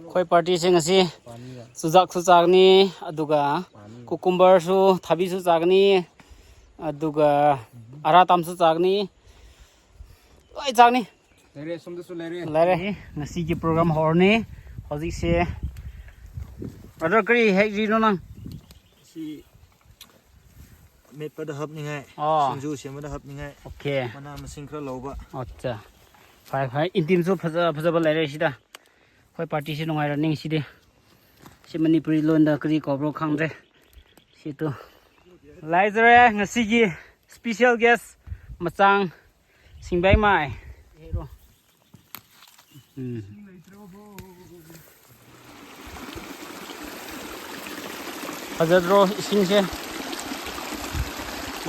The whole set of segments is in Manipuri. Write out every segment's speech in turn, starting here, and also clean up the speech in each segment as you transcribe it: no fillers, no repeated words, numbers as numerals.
Khoi party sing asi sujak su chagni aduga cucumber su thabi su chagni aduga aratam su chagni loi chagni lere somda su lere ngasi gi program horni hoji se brother kri hei ri no nang si met pada hab ni ngai singju sem pada hab ni ngai okay mana masing khra loba acha phai intim su phaja ba lere sida khoi party se nongai running sidi si manipuri lon da kri kobro khangre si tu laizare ngasi gi special guest machang singbai mai hero Hazardro ising se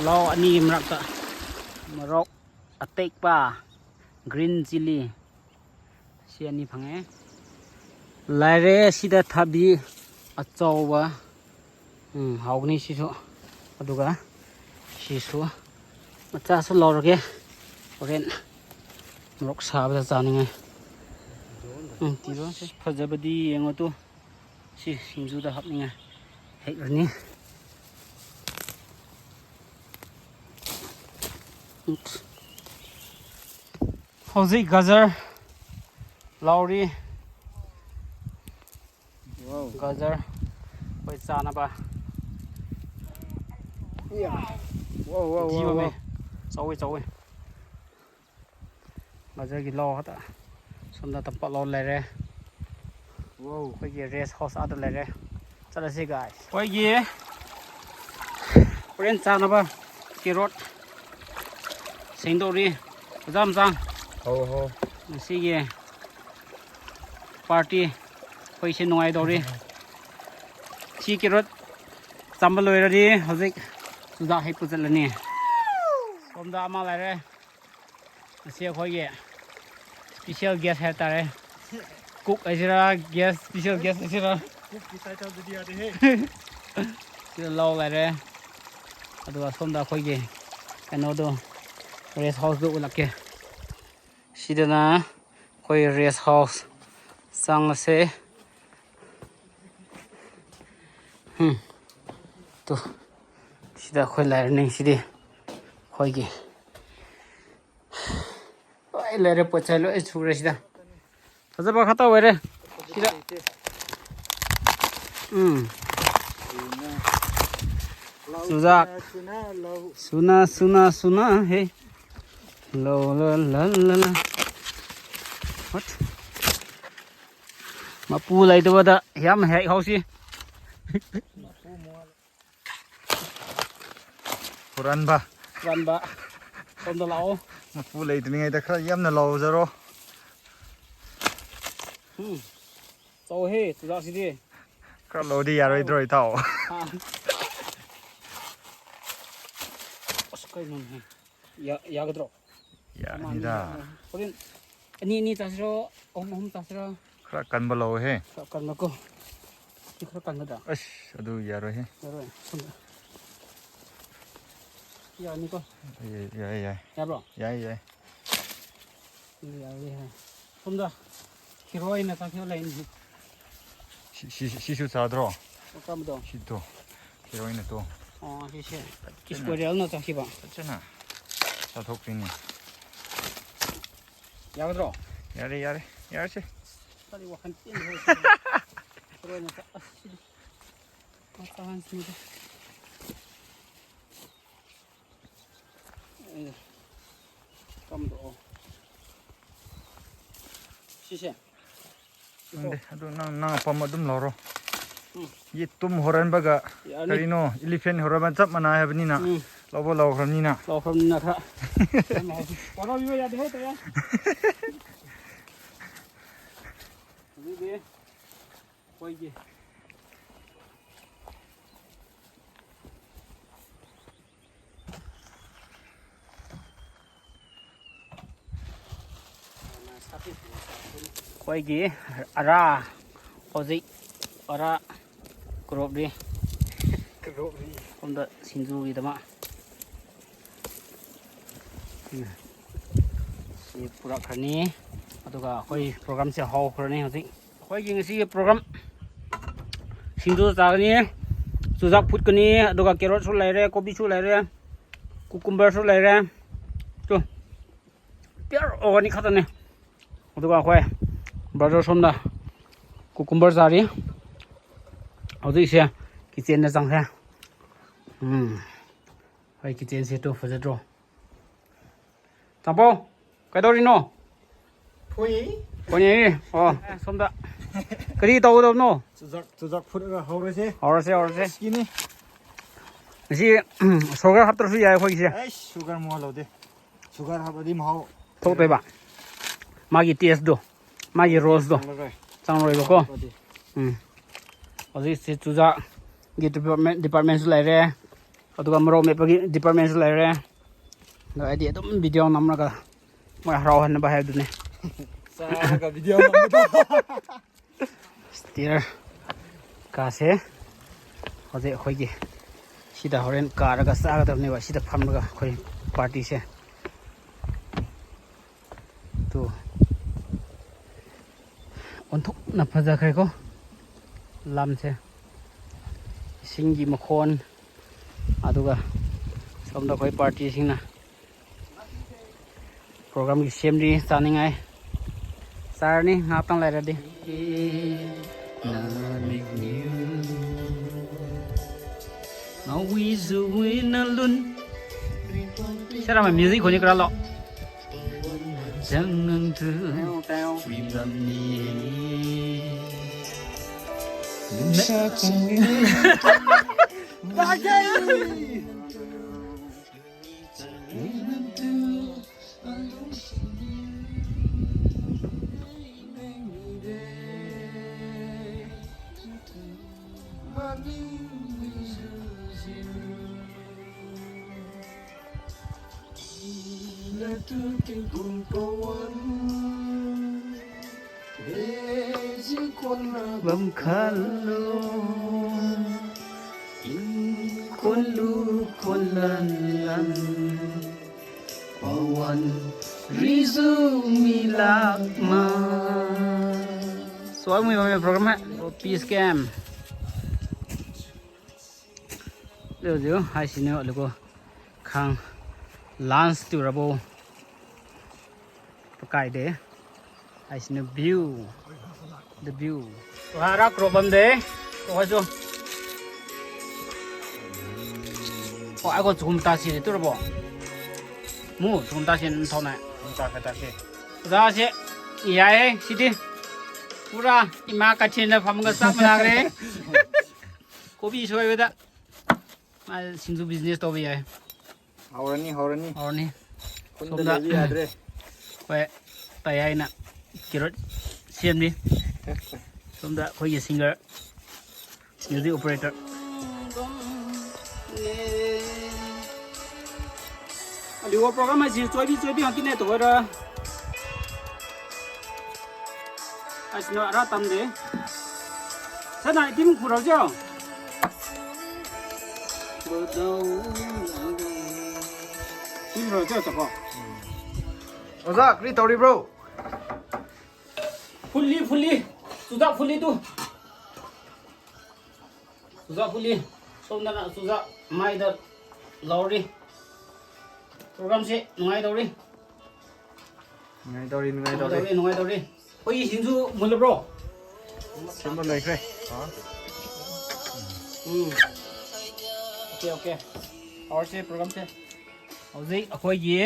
law ani mrakta marok atek pa green chili si ani phange laire sida thabi achawa haugni sisu aduga sisu macha su lorge oren marok sabda chaninga tiro se phajabadi yengo tu si singju da hapninga hei rani howzi gajar lauri wow gajar koi chana ba wow chawi gajar gi law hata somda tampa law lere wow koi gi rest house ada lere chalase guys koi gi friend chana ba kirot singdori jam jang ho sige party hoise nongai dori si kirot chambal loirari hojik suja hai pujalani somda ama lare asi khoye special guest hai tare cook ajira guest special guest ajira cook ki title didi ade he si law lare adu somda khoye kano do rest house do ulake sidana khoi rest house sang se to sida khoi learning sidi khoi gi ai lere pochalo e chhure sida tajaba khata were sida sujak suna he lo la what mapu lai to da yam hei hausi Ranba somda lao mapu lei tini ngai da khra yamna lo zaro so he sujak sidi khra lo di yaroi droi tao oskai non he ya gadro ya ni da korin ani tasro om tasro khra kan ba lo he kan ko khra kan da ash adu yaroi he rồi ya ni ko ya bro ya ya ha somda heroin na ta khyo lain si shu sa dro kam do si to heroin to si kisporeal na ta khiba chana sa thok pini ya gadro yare se tari wa khan tin ho heroin na ta tahan sini kam do sise ande adu na pam adum loro ye tum horan baga karino elephant horan chap mana ha bani na lobo law khramni na kha paro bi ya de ta ya ni de koi ge koi gi ara hoji ara crop ri komda sinju gi dama si pura khani aduga koi program se haw khrani hoji ꯑꯩꯈꯣꯏꯒꯤ ꯉꯁꯤꯒꯤ ꯄ꯭ꯔꯣꯒ꯭ꯔꯥꯝ ꯁꯤꯡꯖꯨ ꯆꯥꯒꯅꯤ ꯆꯨꯖꯥꯛ ꯐꯨꯠꯀꯅꯤ ꯑꯗꯨꯒ ꯀꯦꯔꯣꯠꯁꯨ ꯂꯩꯔꯦ ꯀꯣꯕꯤꯁꯨ ꯂꯩꯔꯦ ꯀꯨꯀꯨꯝꯕꯔꯁꯨ ꯂꯩꯔꯦ ꯇꯨ ꯄꯤꯌꯔ ꯑꯣꯔꯒꯥꯅꯤꯛ ꯈꯛꯇꯅꯦ ꯑꯗꯨꯒ ꯑꯩꯈꯣꯏ ꯕ꯭ꯔꯗꯔ ꯁꯣꯝꯗ ꯀꯨꯀꯨꯝꯕꯔ ꯆꯥꯔꯤ ꯍꯧꯖꯤꯛꯁꯦ ꯀꯤꯆꯦꯟꯗ ꯆꯪꯈ꯭ꯔꯦ ꯑꯩ ꯀꯤꯆꯦꯟꯁꯦ ꯇꯨ ꯐꯖꯗ꯭ꯔꯣ ꯇꯥꯄꯣ ꯀꯩꯗꯧꯔꯤꯅꯣ ꯐꯣꯟ ꯌꯦꯡꯉꯤ ꯑꯣ ꯁꯣꯝꯗ ꯀꯔꯤ ꯇꯧꯒꯗꯕꯅꯣ ꯆꯨꯖꯥꯛ ꯐꯨꯠꯂꯒ ꯍꯧꯔꯁꯦ ꯍꯧꯔꯁꯦ ꯁꯤꯅꯤ ꯉꯁꯤ ꯁꯨꯒꯔ ꯍꯥꯞꯇ꯭ꯔꯁꯨ ꯌꯥꯏ ꯑꯩꯈꯣꯏꯒꯤꯁꯦ ꯁꯨꯒꯔ ꯃꯣꯍ ꯂꯧꯗꯦ ꯁꯨꯒꯔ ꯍꯥꯞꯄꯗꯤ ꯃꯍꯥꯎ ꯊꯣꯛꯇꯣꯏꯕ ꯃꯥꯒꯤ ꯇꯦꯁꯇꯣ ꯃꯥꯒꯤ ꯔꯣꯁꯇꯣ ꯆꯪꯔꯣꯏꯕꯀꯣ ꯍꯧꯖꯤꯛꯁꯤ ꯆꯨꯖꯥꯛꯒꯤ ꯗꯤꯄꯥꯔꯠꯃꯦꯟꯁꯨ ꯂꯩꯔꯦ ꯑꯗꯨꯒ ꯃꯣꯔꯣꯛ ꯃꯦꯠꯄꯒꯤ ꯗꯤꯄꯥꯔꯠꯃꯦꯟꯁꯨ ꯂꯩꯔꯦ ꯑꯗꯣ ꯑꯩꯗꯤ ꯑꯗꯨꯝ ꯚꯤꯗꯤꯑꯣ ꯅꯝꯂꯒ ꯃꯣꯏ ꯍꯔꯥꯎꯍꯟꯅꯕ ꯍꯥꯏꯕꯗꯨꯅꯤ ꯆꯥꯔꯒ ꯚꯤꯗꯤꯑꯣ ꯅꯝꯕꯗꯣ ꯁ꯭ꯇꯤꯌꯔ ꯀꯥꯁꯦ ꯍꯧꯖꯤꯛ ꯑꯩꯈꯣꯏꯒꯤ ꯁꯤꯗ ꯍꯣꯔꯦꯟ ꯀꯥꯔꯒ ꯆꯥꯒꯗꯕꯅꯦꯕ ꯁꯤꯗ ꯐꯝꯂꯒ ꯑꯩꯈꯣꯏ ꯄꯥꯔꯇꯤꯁꯦ ꯇꯨ ꯑꯣꯟꯊꯣꯛꯅ ꯐꯖꯈ꯭ꯔꯦꯀꯣ ꯂꯝꯁꯦ ꯏꯁꯤꯡꯒꯤ ꯃꯈꯣꯟ ꯑꯗꯨꯒ ꯁꯣꯝꯗ ꯑꯩꯈꯣꯏ ꯄꯥꯔꯇꯤꯁꯤꯡꯅ ꯄ꯭ꯔꯣꯒ꯭ꯔꯥꯝꯒꯤ ꯁꯦꯝꯔꯤ ꯆꯥꯅꯤꯡꯉꯥꯏ ꯆꯥꯔꯅꯤ ꯉꯥꯏꯍꯥꯛꯇꯪ ꯂꯩꯔꯗꯤ ꯁꯔꯥ ꯃ꯭ꯌꯨꯖꯤꯛ ꯈꯣꯏꯅꯤ ꯀꯔꯥ ꯂꯣ bấm khăn luôn con lu con lần lần one rizu mi lạc ma số 10 vào program ha peace cam điều gì hai xin nữa là cô khang lance to rabo cái đấy hai xin view the view hara problem đấy có chưa ai có zoom ta xin được không mu zoom ta xin thâu này ta xin ra sẽ ấy xí đi pura ima cái chuyện là phẩm cái sao mà cái kopi xoay vậy đó mà xin du business to vậy hầu 손들 내비 아들에 vậy tay ai nè kirot xem đi chúng ta có gì singer music operator điều program mà chỉ chơi đi học cái này tuổi rồi anh xin ra tâm đấy thế này tim phụ rồi chứ tim rồi chứ chắc không 오자 그리 떠리 브로 fully sudah fully tu sudah fully somda na sudah mai da lori program se ngai dori ngay 떠리 oi sinju mul bro sembo lai kre okay और से program se hojik akhoi gi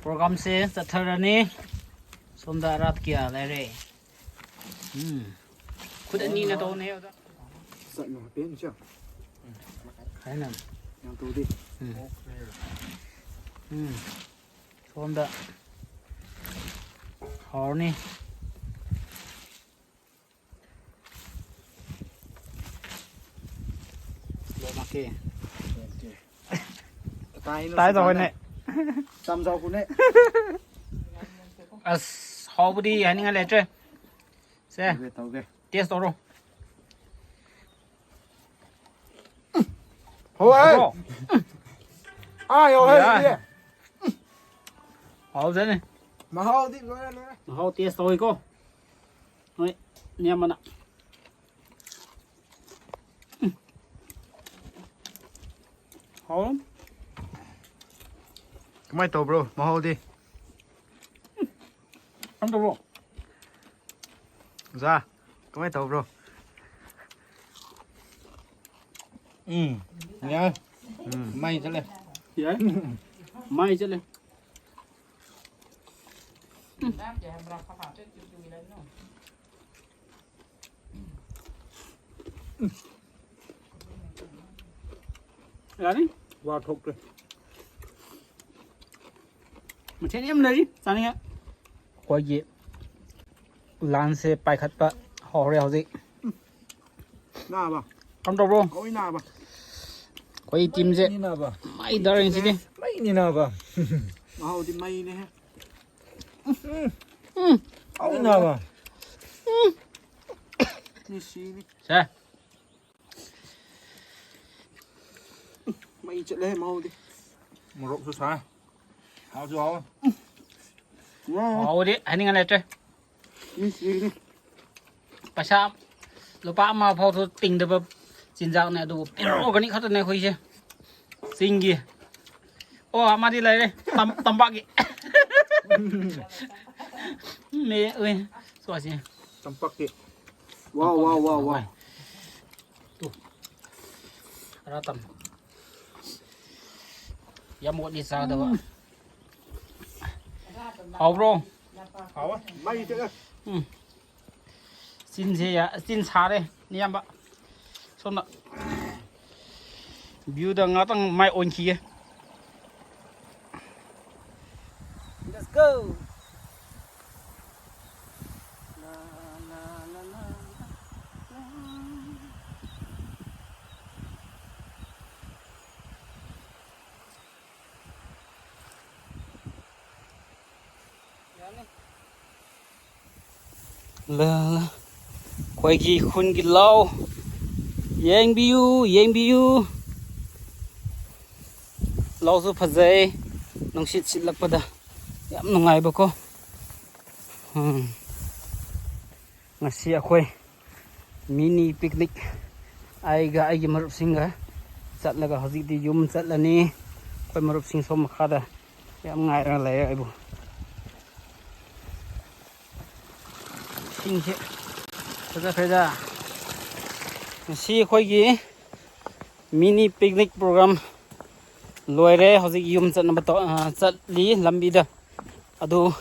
program se chatharani somda rat kya lere khud ani na to ne sợ nó biến chưa khai nam yang tu đi somda horni lo make tai rồi này tam rau của nè how body hani nga letre se tàu ghê test rồi ôi ai rồi dạ. Hậu thế này mà hao đi nói hậu test rồi cô Ôi, nêm mà nè. Khó lắm. ไม่โต bro มาเอาดิ Không đâu rồi. จ้าก็ไม่โต bro เนี่ยไม่ซะเลย Gì đấy? May chứ lên. Ra đi. vào thục rồi Một chết em đấy. Sao nhá? Quay gì? Lan xe bay khát bạ. Họ rèo gì? หน้าป่ะ Không đâu rồi. เขาไม่หน้าป่ะ Quay tim gì? นี่หน้าป่ะ May đợi anh chị đi. ไม่นี่นะป่ะ มาเอาที่ไม่เนี่ยฮะ เอาหน้าป่ะ นี่ชี้นี่ Sao? ไม่จะเลยมาเอาดิ มารบสุดท้ายเอาจูเอา ว้าว Ồ đi. Anh nghe này chơi. นี่ชี้นี่ Bà sao? Lúc bà mà phao thôi tình được xin dạo này đủ. Ô cái này khát này khui chứ. Xin kìa. Ô mà đi lấy đây. Tầm bạc kìa. Mẹ ơi. Sao gì? จำปักเกะว้าวว้าวว้าวว้าว Ra tầm. Giá một đi sao đâu ạ? Hầu bro. เขาอะไม่เจอ Xin gì ạ? Xin xá đây. Đi em ạ. Xong ạ. View đang ngó tăng mai ôn kia. Let's go. Là quay gì khun cái lâu yang view lâu số phật dây nông xịt xịt lạc bada yam nông ngày bako ngasi akhoi mini picnic ai marup singa chat laga hozik di yum chat lani khoi marup sing som khada yam ngai ra lai ai bu sing che pheza ngasi khoi gi mini picnic program loire hozik yum chat na ba to chat li lambi da adu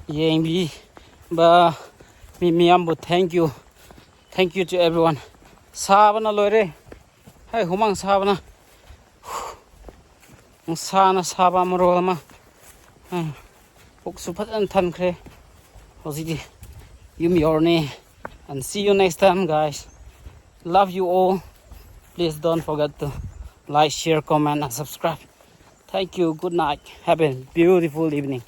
yeng bi ba miyam bu thank you to everyone sabana loire hai humang sabana sana saba maro ma pok suphat an than khre hozik yum yorne and see you next time guys. Love you all. Please don't forget to like, share, comment and subscribe. Thank you. Good night. Have a beautiful evening.